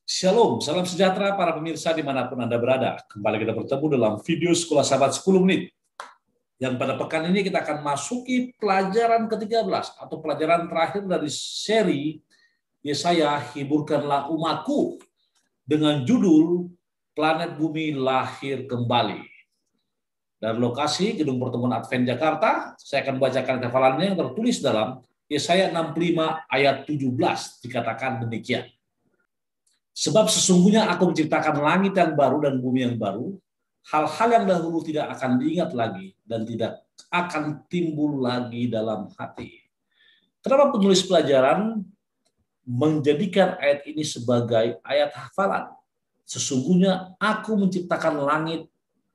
Shalom, salam sejahtera para pemirsa dimanapun Anda berada. Kembali kita bertemu dalam video Sekolah Sahabat 10 menit. Yang pada pekan ini kita akan masuki pelajaran ke-13 atau pelajaran terakhir dari seri Yesaya Hiburkanlah Umatku dengan judul Planet Bumi Lahir Kembali. Dan lokasi Gedung Pertemuan Advent Jakarta, saya akan bacakan hafalannya yang tertulis dalam Yesaya 65 ayat 17, dikatakan demikian. Sebab sesungguhnya aku menciptakan langit yang baru dan bumi yang baru, hal-hal yang dahulu tidak akan diingat lagi dan tidak akan timbul lagi dalam hati. Kenapa penulis pelajaran menjadikan ayat ini sebagai ayat hafalan? Sesungguhnya aku menciptakan langit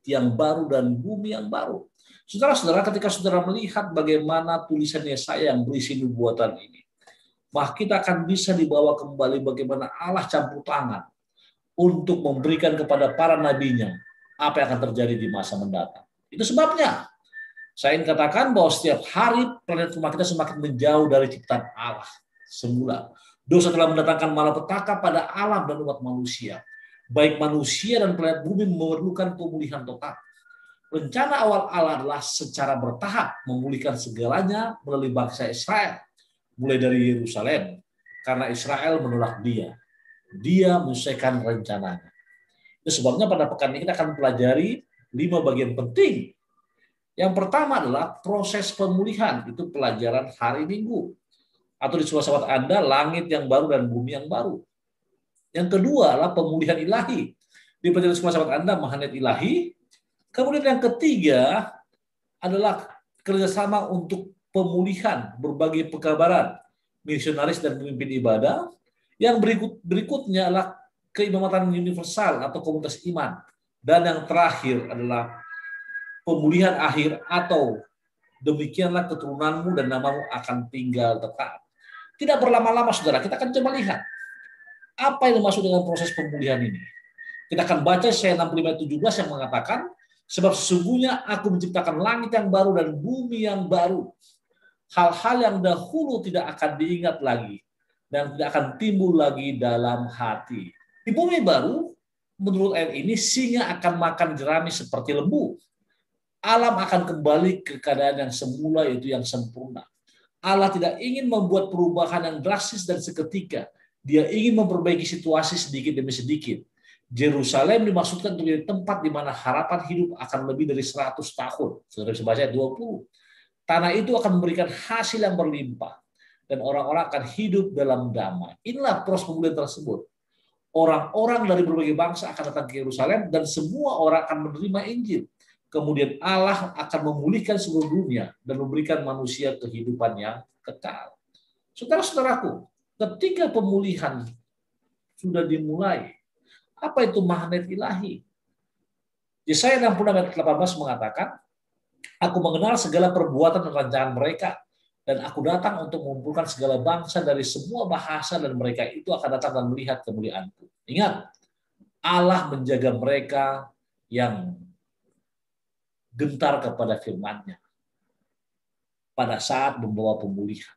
yang baru dan bumi yang baru. Saudara-saudara, ketika saudara melihat bagaimana tulisan Yesaya yang berisi nubuatan ini, maka kita akan bisa dibawa kembali bagaimana Allah campur tangan untuk memberikan kepada para nabinya apa yang akan terjadi di masa mendatang. Itu sebabnya saya ingin katakan bahwa setiap hari planet rumah kita semakin menjauh dari ciptaan Allah semula. Dosa telah mendatangkan malapetaka pada alam dan umat manusia. Baik manusia dan planet bumi memerlukan pemulihan total. Rencana awal Allah adalah secara bertahap memulihkan segalanya melalui bangsa Israel, mulai dari Yerusalem, karena Israel menolak dia. Dia menyelesaikan rencananya. Itu sebabnya pada pekan ini kita akan pelajari 5 bagian penting. Yang pertama adalah proses pemulihan, itu pelajaran hari Minggu. Atau di sekolah sahabat Anda, langit yang baru dan bumi yang baru. Yang kedua adalah pemulihan ilahi. Di pelajaran sekolah sahabat Anda, magnet ilahi. Kemudian yang ketiga adalah kerjasama untuk pemulihan berbagai pekabaran misionaris dan pemimpin ibadah. Yang berikutnya adalah keimamatan universal atau komunitas iman. Dan yang terakhir adalah pemulihan akhir atau demikianlah keturunanmu dan namamu akan tinggal tetap. Tidak berlama-lama saudara, kita akan coba lihat apa yang dimaksud dengan proses pemulihan ini. Kita akan baca Yesaya 65:17 yang mengatakan, sebab sesungguhnya aku menciptakan langit yang baru dan bumi yang baru. Hal-hal yang dahulu tidak akan diingat lagi dan tidak akan timbul lagi dalam hati. Di bumi baru, menurut ayat ini, singa akan makan jerami seperti lembu. Alam akan kembali ke keadaan yang semula, yaitu yang sempurna. Allah tidak ingin membuat perubahan yang drastis dan seketika. Dia ingin memperbaiki situasi sedikit demi sedikit. Yerusalem dimaksudkan untuk menjadi tempat di mana harapan hidup akan lebih dari 100 tahun. Saudara bisa baca ayat 20. Tanah itu akan memberikan hasil yang berlimpah dan orang-orang akan hidup dalam damai. Inilah proses pemulihan tersebut. Orang-orang dari berbagai bangsa akan datang ke Yerusalem dan semua orang akan menerima Injil. Kemudian Allah akan memulihkan seluruh dunia dan memberikan manusia kehidupan yang kekal. Saudara-saudaraku, ketika pemulihan sudah dimulai, apa itu magnet ilahi? Yesaya 66 ayat 18 mengatakan, aku mengenal segala perbuatan dan rancangan mereka, dan aku datang untuk mengumpulkan segala bangsa dari semua bahasa, dan mereka itu akan datang dan melihat kemuliaanku. Ingat, Allah menjaga mereka yang gentar kepada firman-Nya pada saat membawa pemulihan.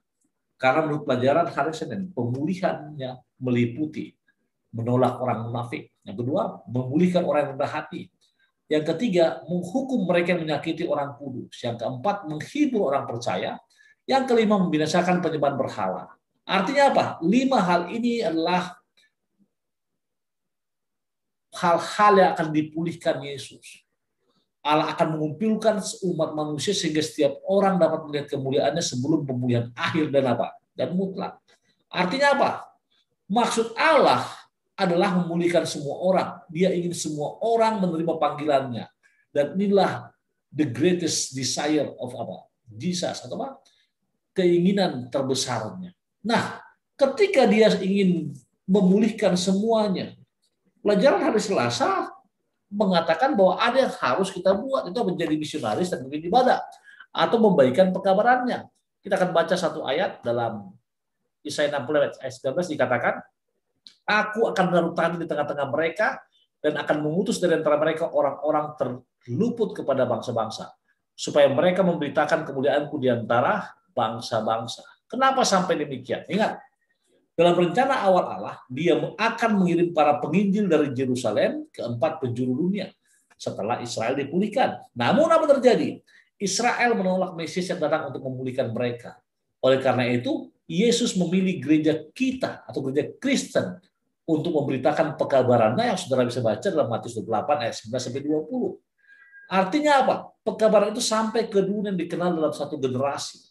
Karena menurut pelajaran hari Senin, pemulihannya meliputi menolak orang munafik. Yang kedua, memulihkan orang yang rendah hati. Yang ketiga, menghukum mereka yang menyakiti orang kudus. Yang keempat, menghibur orang percaya. Yang kelima, membinasakan penyembahan berhala. Artinya apa? 5 hal ini adalah hal-hal yang akan dipulihkan Yesus. Allah akan mengumpulkan umat manusia sehingga setiap orang dapat melihat kemuliaannya sebelum pemulihan akhir dan apa? Dan mutlak. Artinya apa? Maksud Allah adalah memulihkan semua orang. Dia ingin semua orang menerima panggilannya. Dan inilah the greatest desire of apa? Jesus atau apa? Keinginan terbesarnya. Nah, ketika dia ingin memulihkan semuanya, pelajaran hari Selasa mengatakan bahwa ada yang harus kita buat, itu menjadi misionaris dan memimpin ibadah atau membagikan pekabarannya. Kita akan baca satu ayat dalam Yesaya 60 ayat 19 dikatakan, aku akan menaruh tangan di tengah-tengah mereka dan akan mengutus dari antara mereka orang-orang terluput kepada bangsa-bangsa, supaya mereka memberitakan kemuliaanku di antara bangsa-bangsa. Kenapa sampai demikian? Ingat, Dalam rencana awal Allah, Dia akan mengirim para penginjil dari Yerusalem ke 4 penjuru dunia setelah Israel dipulihkan. Namun apa terjadi? Israel menolak Mesias yang datang untuk memulihkan mereka. Oleh karena itu, Yesus memilih gereja kita atau gereja Kristen untuk memberitakan pekabarannya yang saudara bisa baca dalam Matius 28 ayat 19-20. Artinya apa? Pekabaran itu sampai ke dunia yang dikenal dalam satu generasi.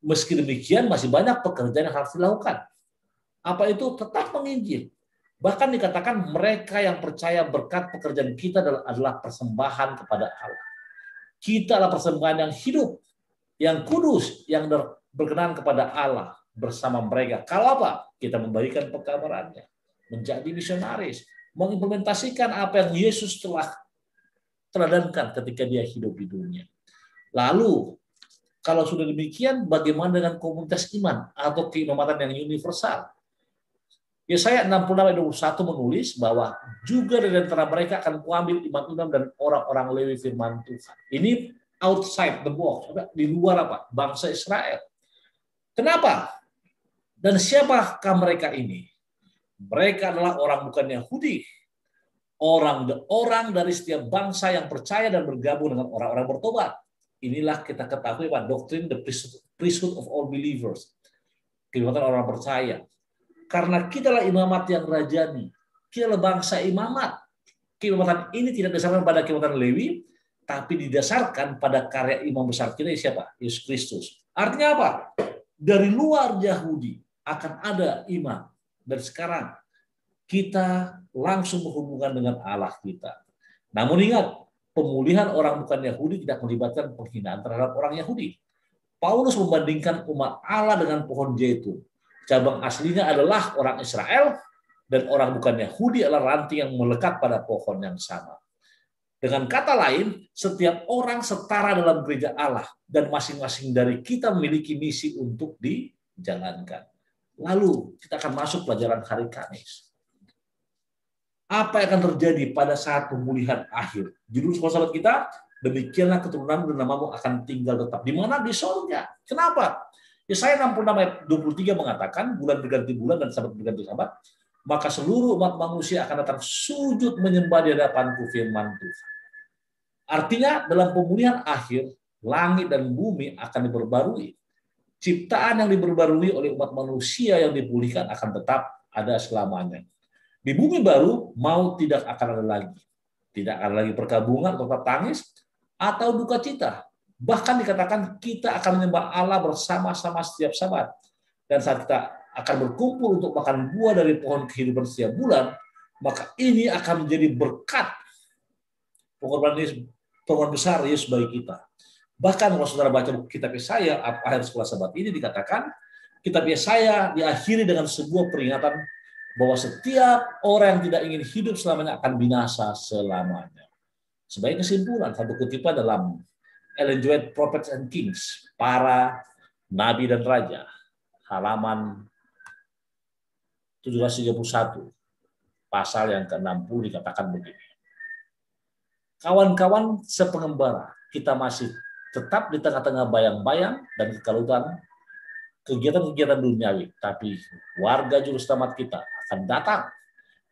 Meski demikian, masih banyak pekerjaan yang harus dilakukan. Apa itu? Tetap menginjil. Bahkan dikatakan mereka yang percaya berkat pekerjaan kita adalah persembahan kepada Allah. Kita adalah persembahan yang hidup, yang kudus, yang berkenan kepada Allah bersama mereka. Kalau apa? Kita membagikan pekabarannya, menjadi misionaris, mengimplementasikan apa yang Yesus telah teladankan ketika Dia hidup di dunia. Lalu, kalau sudah demikian, bagaimana dengan komunitas iman atau keimamatan yang universal? Yesaya 66:21 menulis bahwa juga dari antara mereka akan kuambil imam-imam dan orang-orang Lewi firman Tuhan. Ini outside the box, di luar apa? Bangsa Israel. Kenapa? Dan siapakah mereka ini? Mereka adalah orang bukan Yahudi. Orang dari setiap bangsa yang percaya dan bergabung dengan orang-orang bertobat. Inilah kita ketahui Pak, doktrin the priesthood of all believers. Keimamatan orang percaya. Karena kita adalah imamat yang rajani. Kita adalah bangsa imamat. Keimamatan ini tidak didasarkan pada keimamatan Lewi, tapi didasarkan pada karya imam besar kita, siapa? Yesus Kristus. Artinya apa? Dari luar Yahudi akan ada imam. Dan sekarang kita langsung berhubungan dengan Allah kita. Namun ingat, pemulihan orang bukan Yahudi tidak melibatkan penghinaan terhadap orang Yahudi. Paulus membandingkan umat Allah dengan pohon zaitun. Cabang aslinya adalah orang Israel, dan orang bukan Yahudi adalah ranting yang melekat pada pohon yang sama. Dengan kata lain, setiap orang setara dalam gereja Allah, dan masing-masing dari kita memiliki misi untuk dijalankan. Lalu kita akan masuk pelajaran hari Kamis. Apa yang akan terjadi pada saat pemulihan akhir? Judul sahabat kita, demikianlah keturunan dan namamu akan tinggal tetap. Di mana? Di surga. Kenapa? Yesaya 66 ayat 23 mengatakan, bulan berganti bulan dan sabat berganti sabat, maka seluruh umat manusia akan datang sujud menyembah di hadapanku, firman Tuhan. Artinya, dalam pemulihan akhir, langit dan bumi akan diperbarui. Ciptaan yang diperbarui oleh umat manusia yang dipulihkan akan tetap ada selamanya. Di bumi baru, maut tidak akan ada lagi. Tidak akan lagi perkabungan atau tangis atau duka cita. Bahkan dikatakan kita akan menyembah Allah bersama-sama setiap sabat. Dan saat kita akan berkumpul untuk makan buah dari pohon kehidupan setiap bulan, maka ini akan menjadi berkat pengorbanan besar Yesus bagi kita. Bahkan kalau saudara baca kitab Yesaya, akhir sekolah sabat ini dikatakan, kitab Yesaya diakhiri dengan sebuah peringatan bahwa setiap orang yang tidak ingin hidup selamanya akan binasa selamanya. Sebagai kesimpulan, satu kutipan dalam Ellen G. White, Prophets and Kings, para nabi dan raja, halaman 731, pasal yang ke-60 dikatakan begini. Kawan-kawan sepengembara, kita masih tetap di tengah-tengah bayang-bayang dan kekalutan kegiatan-kegiatan duniawi, tapi warga juru selamat kita akan datang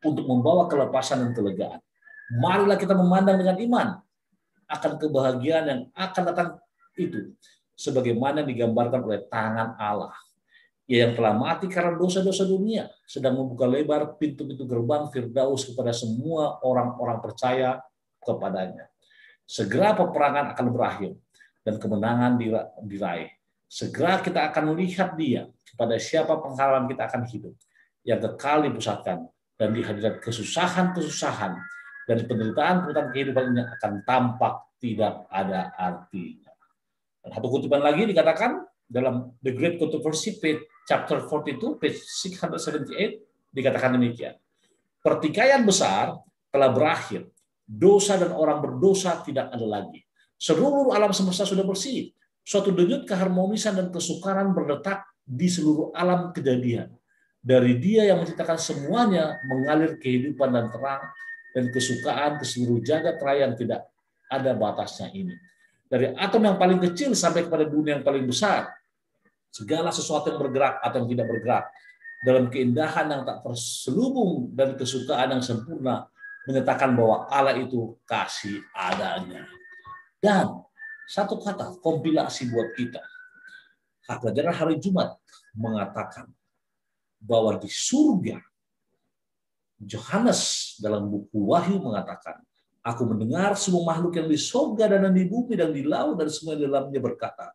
untuk membawa kelepasan dan kelegaan. Marilah kita memandang dengan iman akan kebahagiaan yang akan datang itu, sebagaimana digambarkan oleh tangan Allah. Ia yang telah mati karena dosa-dosa dunia, sedang membuka lebar pintu-pintu gerbang Firdaus kepada semua orang-orang percaya kepadanya. Segera peperangan akan berakhir dan kemenangan diraih. Segera kita akan melihat Dia, kepada siapa penghalang kita akan hidup, yang kekal dipusatkan, dan dihadirat kesusahan-kesusahan dan penderitaan kehidupan ini akan tampak tidak ada artinya. Dan satu kutipan lagi dikatakan dalam The Great Controversy, page chapter 42, page 678, dikatakan demikian. Pertikaian besar telah berakhir. Dosa dan orang berdosa tidak ada lagi. Seluruh alam semesta sudah bersih. Suatu denyut keharmonisan dan kesukaran berdetak di seluruh alam kejadian. Dari Dia yang menciptakan semuanya mengalir kehidupan dan terang dan kesukaan ke seluruh jagat raya yang tidak ada batasnya ini. Dari atom yang paling kecil sampai kepada dunia yang paling besar. segala sesuatu yang bergerak atau yang tidak bergerak, dalam keindahan yang tak terselubung dan kesukaan yang sempurna, menyatakan bahwa Allah itu kasih adanya. Dan satu kata kompilasi buat kita. Pelajaran hari Jumat mengatakan bahwa di surga, Yohanes dalam buku Wahyu mengatakan, aku mendengar semua makhluk yang di surga dan di bumi dan di laut dan semua di dalamnya berkata,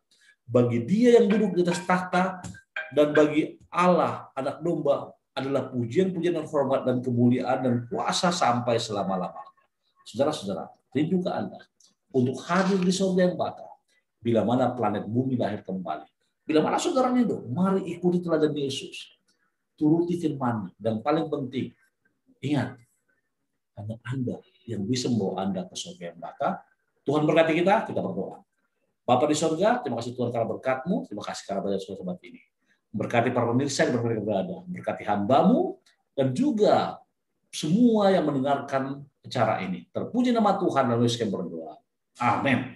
bagi Dia yang duduk di atas takhta dan bagi Allah anak domba adalah pujian-pujian dan hormat dan kemuliaan dan kuasa sampai selama-lamanya. Saudara-saudara, rindu ke Anda untuk hadir di surga yang bakal bila mana planet bumi lahir kembali. Bila mana saudara rindu, mari ikuti teladan Yesus. Turuti firman, dan paling penting, ingat, hanya Anda yang bisa membawa Anda ke surga yang bakal. Tuhan berkati kita berdoa. Bapa di surga, terima kasih Tuhan karena berkat-Mu, terima kasih karena belajar sobat ini. Berkati para pemirsa yang berada, berkati hamba-Mu, dan juga semua yang mendengarkan acara ini. Terpuji nama Tuhan, lalu saya berdoa. Amin.